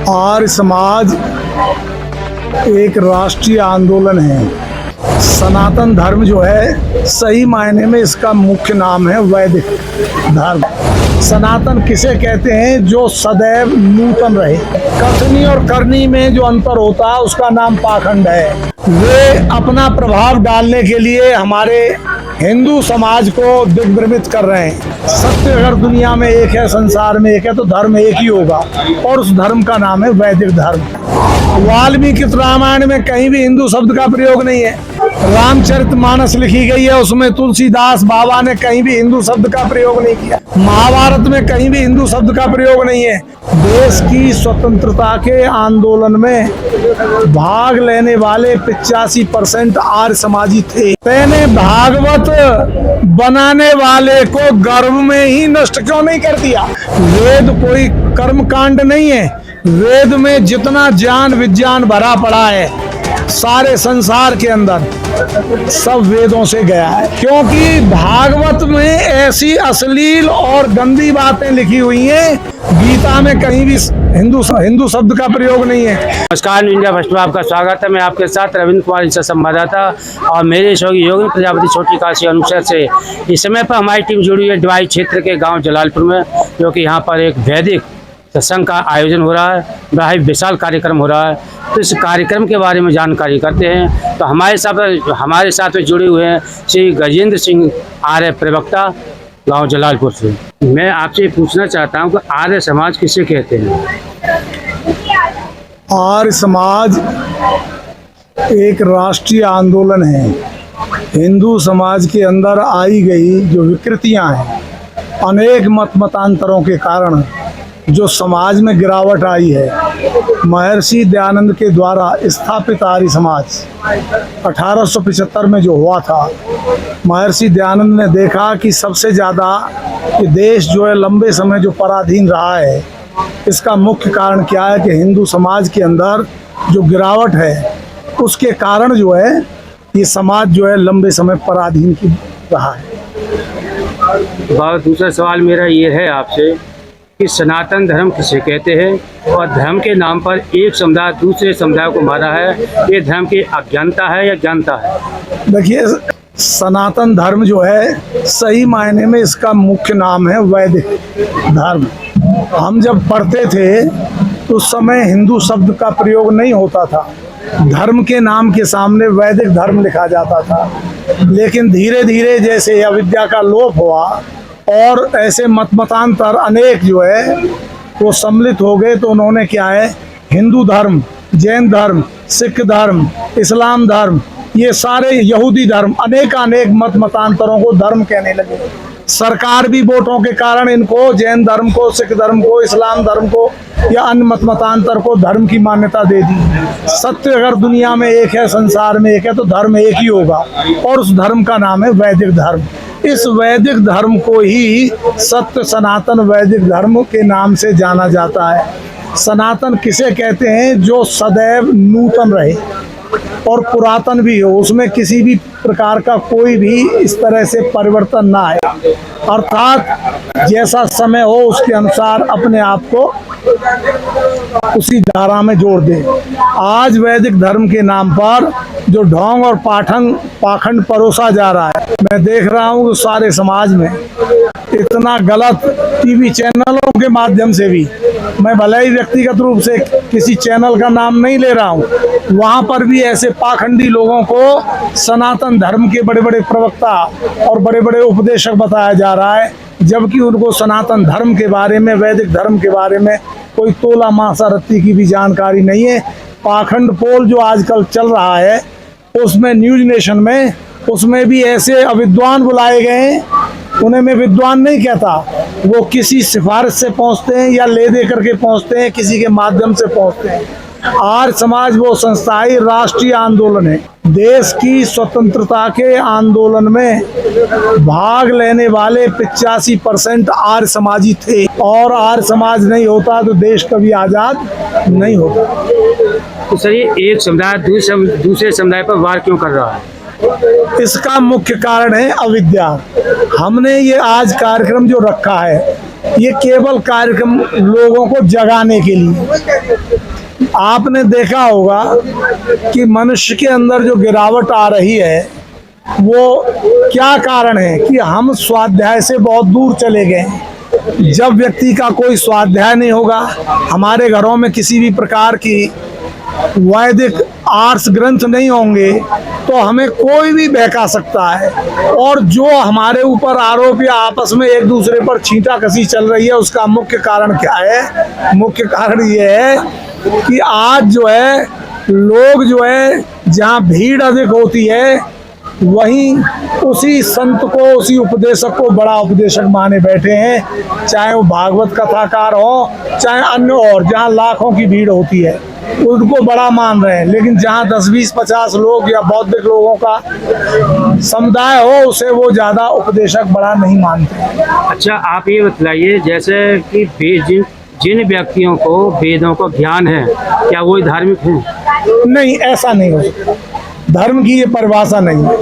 आर्य समाज एक राष्ट्रीय आंदोलन है। सनातन धर्म जो है, सही मायने में इसका मुख्य नाम है वैदिक धर्म। सनातन किसे कहते हैं? जो सदैव नूतन रहे। कथनी और करनी में जो अंतर होता है उसका नाम पाखंड है। वे अपना प्रभाव डालने के लिए हमारे हिंदू समाज को दिग्भ्रमित कर रहे हैं। सत्य अगर दुनिया में एक है, संसार में एक है, तो धर्म एक ही होगा और उस धर्म का नाम है वैदिक धर्म। वाल्मीकि रामायण में कहीं भी हिंदू शब्द का प्रयोग नहीं है। रामचरितमानस लिखी गई है, उसमें तुलसीदास बाबा ने कहीं भी हिंदू शब्द का प्रयोग नहीं किया। महाभारत में कहीं भी हिंदू शब्द का प्रयोग नहीं है। देश की स्वतंत्रता के आंदोलन में भाग लेने वाले 85% आर्य समाजी थे। मैंने भागवत बनाने वाले को गर्भ में ही नष्ट क्यों नहीं कर दिया? वेद कोई कर्म कांड नहीं है। वेद में जितना ज्ञान विज्ञान भरा पड़ा है सारे संसार के अंदर, सब वेदों से गया है। क्योंकि भागवत में ऐसी अश्लील और गंदी बातें लिखी हुई हैं, गीता में कहीं भी हिंदू शब्द का प्रयोग नहीं है। नमस्कार, इंडिया फर्स्ट में आपका स्वागत है। मैं आपके साथ रविंद्र कुमार संवाददाता और मेरे सहयोगी योगी प्रजापति छोटी काशी अनुसार से इस समय पर हमारी टीम जुड़ी हुई है डिवाई क्षेत्र के गांव जलालपुर में, जो कि यहाँ पर एक वैदिक सत्संग का आयोजन हो रहा है। बड़ा ही विशाल कार्यक्रम हो रहा है। तो इस कार्यक्रम के बारे में जानकारी करते हैं। तो हमारे साथ में जुड़े हुए हैं श्री गजेंद्र सिंह आर्य प्रवक्ता गांव जलालपुर से। मैं आपसे पूछना चाहता हूं कि आर्य समाज किसे कहते हैं? आर्य समाज एक राष्ट्रीय आंदोलन है। हिंदू समाज के अंदर आई गई जो विकृतियां हैं, अनेक मतांतरों के कारण जो समाज में गिरावट आई है, महर्षि दयानंद के द्वारा स्थापित आर्य समाज 1875 में जो हुआ था, महर्षि दयानंद ने देखा कि सबसे ज़्यादा ये देश जो है लंबे समय जो पराधीन रहा है, इसका मुख्य कारण क्या है कि हिंदू समाज के अंदर जो गिरावट है उसके कारण जो है ये समाज जो है लंबे समय पराधीन की रहा है। दूसरा सवाल मेरा ये है आपसे कि सनातन धर्म किसे कहते हैं और धर्म के नाम पर एक समुदाय दूसरे समुदाय को मारा है, ये धर्म की अज्ञानता है या ज्ञानता है? देखिए, सनातन धर्म जो है सही मायने में इसका मुख्य नाम है वैदिक धर्म। हम जब पढ़ते थे तो उस समय हिंदू शब्द का प्रयोग नहीं होता था। धर्म के नाम के सामने वैदिक धर्म लिखा जाता था। लेकिन धीरे धीरे जैसे अविद्या का लोप हुआ और ऐसे मतांतर अनेक जो है वो सम्मिलित हो गए, तो उन्होंने क्या है, हिंदू धर्म, जैन धर्म, सिख धर्म, इस्लाम धर्म, ये सारे यहूदी धर्म, अनेक मतांतरों को धर्म कहने लगे। सरकार भी वोटों के कारण इनको जैन धर्म को, सिख धर्म को, इस्लाम धर्म को या अन्य मतांतर को धर्म की मान्यता दे दी। सत्य अगर दुनिया में एक है, संसार में एक है, तो धर्म एक ही होगा और उस धर्म का नाम है वैदिक धर्म। इस वैदिक धर्म को ही सत्य सनातन वैदिक धर्म के नाम से जाना जाता है। सनातन किसे कहते हैं? जो सदैव नूतन रहे और पुरातन भी हो, उसमें किसी भी प्रकार का कोई भी इस तरह से परिवर्तन ना आए, अर्थात जैसा समय हो उसके अनुसार अपने आप को उसी धारा में जोड़ दे। आज वैदिक धर्म के नाम पर जो ढोंग और पाखंड परोसा जा रहा है, मैं देख रहा हूँ सारे समाज में इतना गलत टीवी चैनलों के माध्यम से भी, मैं भले ही व्यक्तिगत रूप से किसी चैनल का नाम नहीं ले रहा हूँ, वहाँ पर भी ऐसे पाखंडी लोगों को सनातन धर्म के बड़े बड़े प्रवक्ता और बड़े बड़े उपदेशक बताया जा रहा है, जबकि उनको सनातन धर्म के बारे में, वैदिक धर्म के बारे में कोई तोला मासा रत्ती की भी जानकारी नहीं है। पाखंड पोल जो आजकल चल रहा है उसमें न्यूज नेशन में, उसमें भी ऐसे अविद्वान बुलाए गए हैं। उन्हें मैं विद्वान नहीं कहता, वो किसी सिफारिश से पहुंचते हैं या ले दे करके पहुंचते हैं, किसी के माध्यम से पहुंचते हैं। आर्य समाज वो संस्था है, राष्ट्रीय आंदोलन है। देश की स्वतंत्रता के आंदोलन में भाग लेने वाले 85% आर्य समाजी थे और आर्य समाज नहीं होता तो देश कभी आजाद नहीं होता। तो सर, ये एक समुदाय दूसरे समुदाय पर वार क्यों कर रहा है? इसका मुख्य कारण है अविद्या। हमने ये आज कार्यक्रम जो रखा है ये केवल कार्यक्रम लोगों को जगाने के लिए। आपने देखा होगा कि मनुष्य के अंदर जो गिरावट आ रही है वो क्या कारण है कि हम स्वाध्याय से बहुत दूर चले गए। जब व्यक्ति का कोई स्वाध्याय नहीं होगा, हमारे घरों में किसी भी प्रकार की वैदिक आर्ट्स ग्रंथ नहीं होंगे, तो हमें कोई भी बहका सकता है। और जो हमारे ऊपर आरोप या आपस में एक दूसरे पर छींटा कसी चल रही है, उसका मुख्य कारण क्या है? मुख्य कारण ये है कि आज जो है लोग जो है जहाँ भीड़ अधिक होती है वहीं उसी संत को, उसी उपदेशक को बड़ा उपदेशक माने बैठे हैं, चाहे वो भागवत कथाकार हो चाहे अन्य, और जहाँ लाखों की भीड़ होती है उनको बड़ा मान रहे हैं। लेकिन जहाँ 10, 20, 50 लोग या बौद्धिक लोगों का समुदाय हो उसे वो ज़्यादा उपदेशक बड़ा नहीं मानते। अच्छा, आप ये बतलाइए, जैसे कि जिन व्यक्तियों को वेदों का ज्ञान है, क्या वो धार्मिक हैं? नहीं, ऐसा नहीं हो सकता। धर्म की ये परिभाषा नहीं है।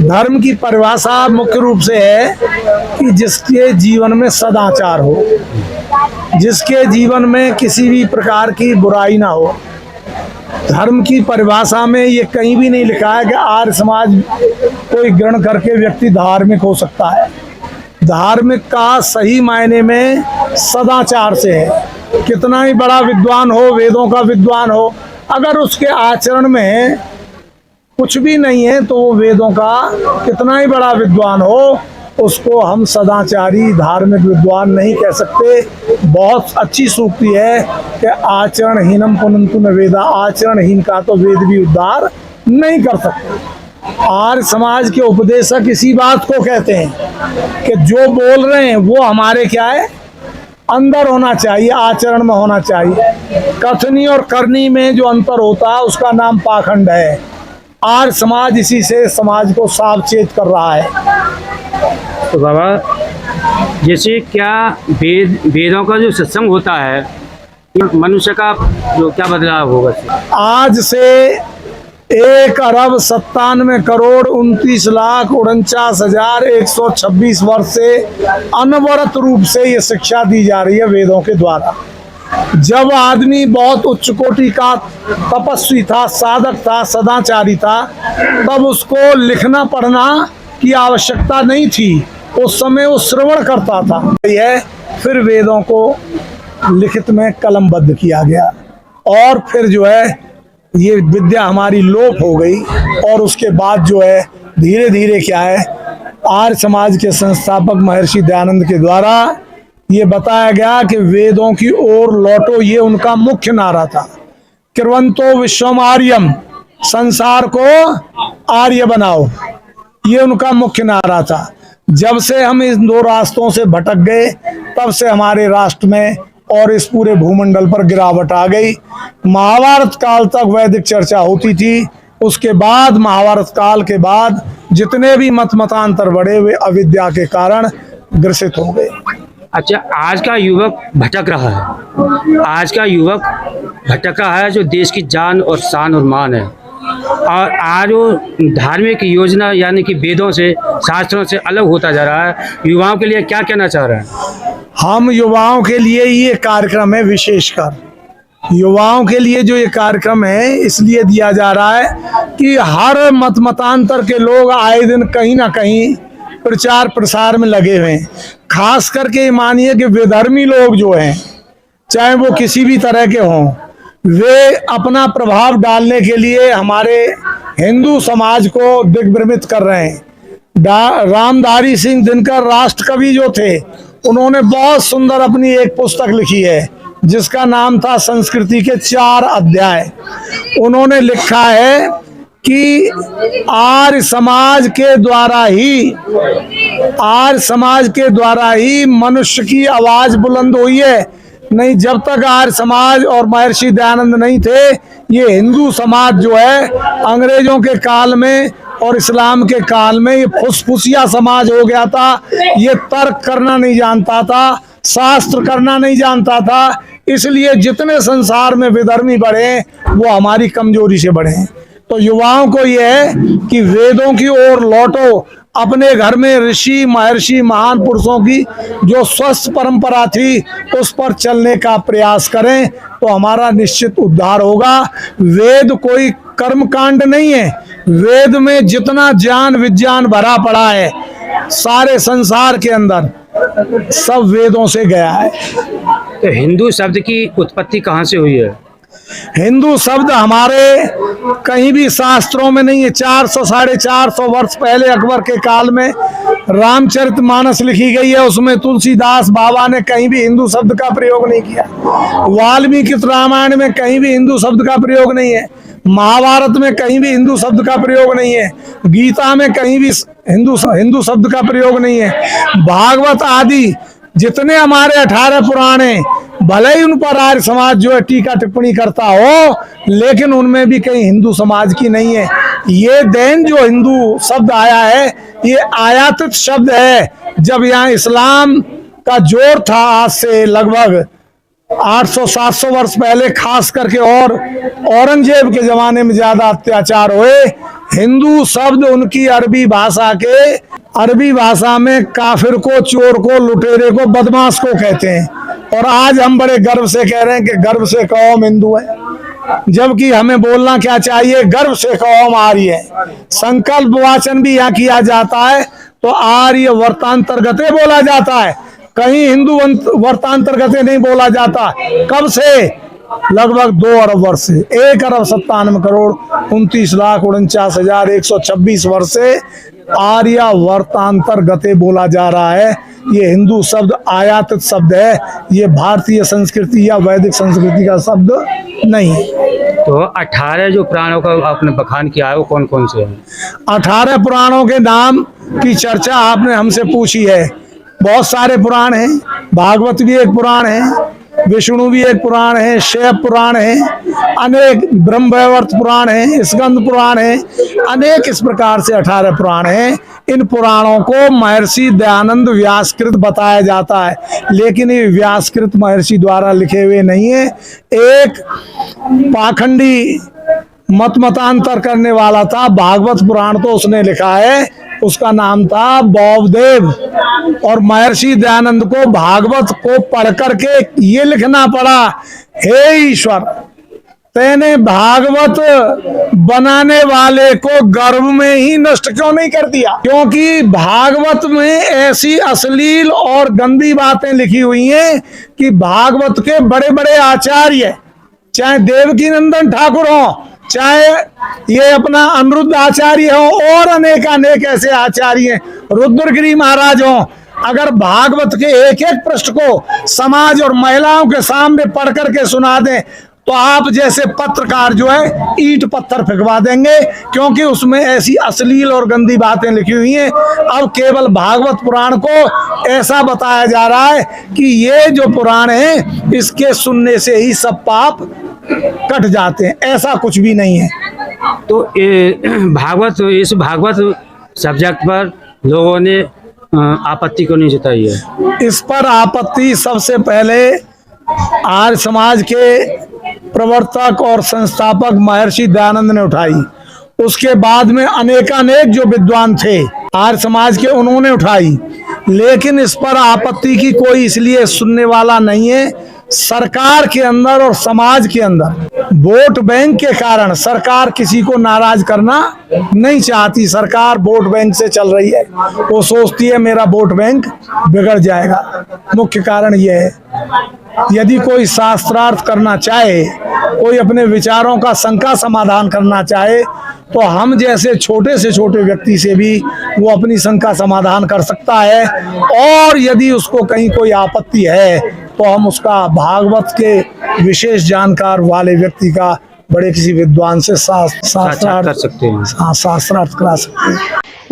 धर्म की परिभाषा मुख्य रूप से है कि जिसके जीवन में सदाचार हो, जिसके जीवन में किसी भी प्रकार की बुराई ना हो। धर्म की परिभाषा में ये कहीं भी नहीं लिखा है कि आर्य समाज कोई ग्रहण करके व्यक्ति धार्मिक हो सकता है। धार्मिक का सही मायने में सदाचार से है। कितना ही बड़ा विद्वान हो, वेदों का विद्वान हो, अगर उसके आचरण में कुछ भी नहीं है तो वो वेदों का कितना ही बड़ा विद्वान हो, उसको हम सदाचारी धार्मिक विद्वान नहीं कह सकते। बहुत अच्छी सूक्ति है कि आचरणहीनम पुनंतु न वेदा, आचरणहीन का तो वेद भी उद्धार नहीं कर सकते। आर्य समाज के उपदेशक इसी बात को कहते हैं कि जो बोल रहे हैं वो हमारे क्या है, अंदर होना चाहिए, आचरण में होना चाहिए। कथनी और करनी में जो अंतर होता है उसका नाम पाखंड है। आर्य समाज इसी से समाज को सावचेत कर रहा है। तो बाबा, जैसे क्या वेदों का जो सत्संग होता है, मनुष्य का जो क्या बदलाव होगा? आज से 1,97,29,49,126 वर्ष से अनवरत रूप से ये शिक्षा दी जा रही है वेदों के द्वारा। जब आदमी बहुत उच्च कोटि का तपस्वी था, साधक था, सदाचारी था, तब उसको लिखना पढ़ना की आवश्यकता नहीं थी। उस समय वो श्रवण करता था। यह फिर वेदों को लिखित में कलमबद्ध किया गया और फिर जो है ये विद्या हमारी लोप हो गई। और उसके बाद जो है धीरे धीरे क्या है, आर्य समाज के संस्थापक महर्षि दयानंद के द्वारा ये बताया गया कि वेदों की ओर लौटो, ये उनका मुख्य नारा था। कृवंतो विश्वम आर्यम, संसार को आर्य बनाओ, ये उनका मुख्य नारा था। जब से हम इन दो रास्तों से भटक गए, तब से हमारे राष्ट्र में और इस पूरे भूमंडल पर गिरावट आ गई। महाभारत काल तक वैदिक चर्चा होती थी, उसके बाद महाभारत काल के बाद जितने भी मतांतर बढ़े वे अविद्या के कारण ग्रसित हो गए। अच्छा, आज का युवक भटक रहा है, आज का युवक भटका है जो देश की जान और शान और मान है, और आज वो धार्मिक योजना यानी कि वेदों से, शास्त्रों से अलग होता जा रहा है। युवाओं के लिए क्या कहना चाह रहे हैं? हम युवाओं के लिए ये कार्यक्रम है, विशेषकर युवाओं के लिए जो ये कार्यक्रम है इसलिए दिया जा रहा है कि हर मतांतर के लोग आए दिन कहीं ना कहीं प्रचार प्रसार में लगे हुए हैं। खास करके मानिए कि विधर्मी लोग जो हैं, चाहे वो किसी भी तरह के हों, वे अपना प्रभाव डालने के लिए हमारे हिंदू समाज को दिग्भ्रमित कर रहे हैं। रामधारी सिंह दिनकर राष्ट्र कवि जो थे, उन्होंने बहुत सुंदर अपनी एक पुस्तक लिखी है जिसका नाम था संस्कृति के 4 अध्याय। उन्होंने लिखा है कि आर्य समाज के द्वारा ही मनुष्य की आवाज बुलंद हुई है। नहीं, जब तक आर्य समाज और महर्षि दयानंद नहीं थे, ये हिंदू समाज जो है अंग्रेजों के काल में और इस्लाम के काल में ये फुसफुसिया समाज हो गया था। ये तर्क करना नहीं जानता था, शास्त्र करना नहीं जानता था। इसलिए जितने संसार में विधर्मी बढ़े वो हमारी कमजोरी से बढ़े। तो युवाओं को ये है कि वेदों की ओर लौटो, अपने घर में ऋषि महर्षि महान पुरुषों की जो स्वस्थ परंपरा थी उस पर चलने का प्रयास करें तो हमारा निश्चित उद्धार होगा। वेद कोई कर्मकांड नहीं है। वेद में जितना ज्ञान विज्ञान भरा पड़ा है सारे संसार के अंदर सब वेदों से गया है। तो हिंदू शब्द की उत्पत्ति कहाँ से हुई है? हिंदू शब्द हमारे कहीं भी शास्त्रों में नहीं है। 400 साढ़े 400 वर्ष पहले अकबर के काल में रामचरितमानस लिखी गई है, उसमें तुलसीदास बाबा ने कहीं भी हिंदू शब्द का प्रयोग नहीं किया। वाल्मीकि रामायण में कहीं भी हिंदू शब्द का प्रयोग नहीं है। महाभारत में कहीं भी हिंदू शब्द का प्रयोग नहीं है। गीता में कहीं भी हिंदू शब्द का प्रयोग नहीं है। भागवत आदि जितने हमारे 18 पुराण हैं, भले ही उन पर आर्य समाज जो है टीका टिप्पणी करता हो, लेकिन उनमें भी कहीं हिंदू समाज की नहीं है। ये देन जो हिंदू शब्द आया है ये आयातित शब्द है। जब यहाँ इस्लाम का जोर था आज से लगभग 800-700 वर्ष पहले, खास करके और औरंगजेब के जमाने में ज्यादा अत्याचार हुए। हिंदू शब्द उनकी अरबी भाषा में काफिर को, चोर को, लुटेरे को, बदमाश को कहते हैं। और आज हम बड़े गर्व से कह रहे हैं कि गर्व से कहो हम हिंदू है, जबकि हमें बोलना क्या चाहिए? गर्व से कहो हम आर्य है। संकल्प वाचन भी यहाँ किया जाता है तो आर्य वर्तांतर्गते बोला जाता है, कहीं हिंदू वर्तांतर्गते नहीं बोला जाता। कब से? लगभग 2 अरब वर्ष से, 1,97,29,49,126 वर्ष से आर्य वर्तांतर्गते बोला जा रहा है। ये हिंदू शब्द आयातित शब्द है, ये भारतीय संस्कृति या वैदिक संस्कृति का शब्द नहीं है। तो 18 जो पुराणों का आपने बखान किया है वो कौन कौन से हैं? 18 पुराणों के नाम की चर्चा आपने हमसे पूछी है। बहुत सारे पुराण हैं। भागवत भी एक पुराण है, विष्णु भी एक पुराण है, शिव पुराण है, अनेक ब्रह्मवैवर्त पुराण है, स्कंद पुराण है, अनेक इस प्रकार से 18 पुराण हैं। इन पुराणों को महर्षि दयानंद व्यासकृत बताया जाता है, लेकिन ये व्यासकृत महर्षि द्वारा लिखे हुए नहीं है। एक पाखंडी मतांतर करने वाला था, भागवत पुराण तो उसने लिखा है, उसका नाम था बौद्धदेव। और महर्षि दयानंद को भागवत को पढ़ करके ये लिखना पड़ा, हे ईश्वर तेने भागवत बनाने वाले को गर्भ में ही नष्ट क्यों नहीं कर दिया? क्योंकि भागवत में ऐसी अश्लील और गंदी बातें लिखी हुई हैं कि भागवत के बड़े बड़े आचार्य, चाहे देवकी नंदन ठाकुर हो, चाहे ये अपना अनिरुद्ध आचार्य हो, और अनेक ऐसे आचार्य, रुद्रगिरी महाराज हो, अगर भागवत के एक एक पृष्ठ को समाज और महिलाओं के सामने पढ़ करके सुना दें तो आप जैसे पत्रकार जो है ईंट पत्थर फेंकवा देंगे, क्योंकि उसमें ऐसी अश्लील और गंदी बातें लिखी हुई हैं। अब केवल भागवत पुराण को ऐसा बताया जा रहा है कि ये जो पुराण है इसके सुनने से ही सब पाप कट जाते हैं, ऐसा कुछ भी नहीं है। तो इस भागवत सब्जेक्ट पर लोगों ने आपत्ति क्यों नहीं जताई है? इस पर आपत्ति सबसे पहले आर्य समाज के प्रवर्तक और संस्थापक महर्षि दयानंद ने उठाई। उसके बाद में अनेकानेक जो विद्वान थे आर्य समाज के, उन्होंने उठाई, लेकिन इस पर आपत्ति की कोई इसलिए सुनने वाला नहीं है। सरकार के अंदर और समाज के अंदर वोट बैंक के कारण सरकार किसी को नाराज करना नहीं चाहती। सरकार वोट बैंक से चल रही है, वो सोचती है मेरा वोट बैंक बिगड़ जाएगा। मुख्य कारण यह है। यदि कोई शास्त्रार्थ करना चाहे, कोई अपने विचारों का शंका समाधान करना चाहे, तो हम जैसे छोटे से छोटे व्यक्ति से भी वो अपनी शंका समाधान कर सकता है। और यदि उसको कहीं कोई आपत्ति है तो हम उसका भागवत के विशेष जानकार वाले व्यक्ति का बड़े किसी विद्वान से शास्त्रार्थ कर सकते हैं। हाँ, शास्त्रार्थ करा सकते हैं।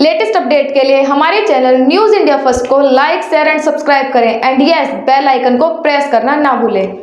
लेटेस्ट अपडेट के लिए हमारे चैनल न्यूज़ इंडिया फर्स्ट को लाइक, शेयर एंड सब्सक्राइब करें एंड यस बेल आइकन को प्रेस करना ना भूलें।